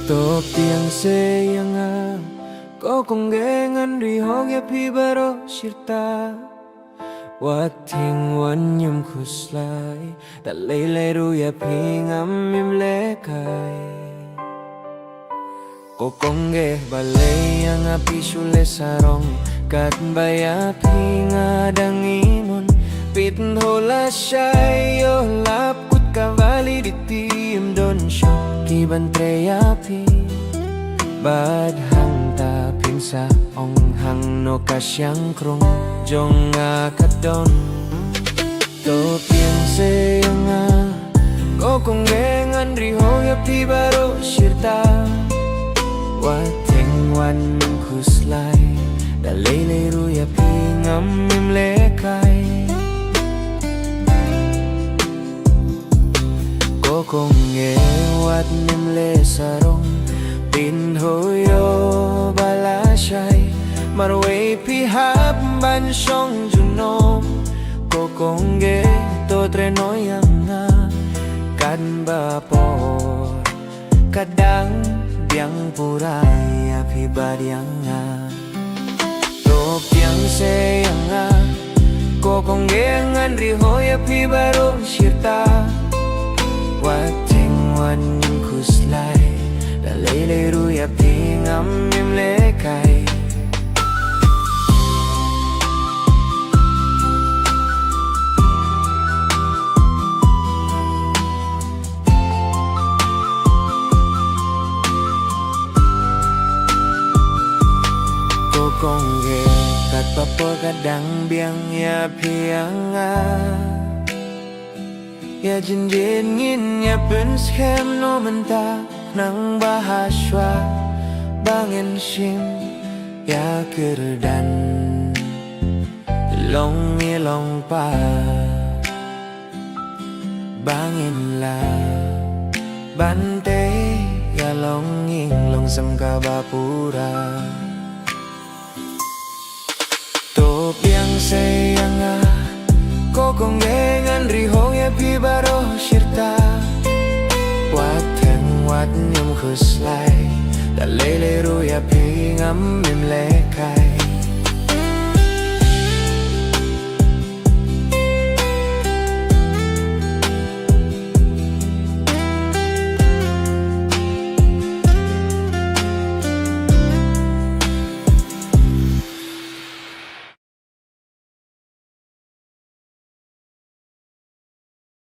또 piense có con ghé ngăn ri ho ghé pi baro shirta wat thing wan nhum khuslai ta lei ru ya pi ngam mim le kai có con ghé ba lei yang pi shule sarong kat ba ya pi nga dang imon pit hola shay yo lap kut kavali di tim don shok ki ban tre ya pi bad hang ta pin sa ong hang no ka siang krong jong nga kadon to piense nga ko kong ngan ri ho ya pi baro shirta wa theng wan khuslai da le ru ya pi ngam mim le kai ko kong nge wat mim le sarong tin hồi yo bala shay marway pi hap ban song junom ko kong ge to tre noyang nga kan ba por kadang biang purai api badiang nga to piang se nga ko kong ge ngan ri hoy api baro shirta wa ting wan khuslai da lei ru ya pi ngam mim le kai ko kong ge kat pa por kadang biang ya piang a ya jin ngin ya pen schem no menta nang bahaswa bangin sim ya kerdan long ilong pa bangin la bante ya long ing long sam ka bapura to piang se nga ko kong ngan ri ho ya pi baro shirta wat wat nhum khuslai da le ru ya pi ngam mim le kai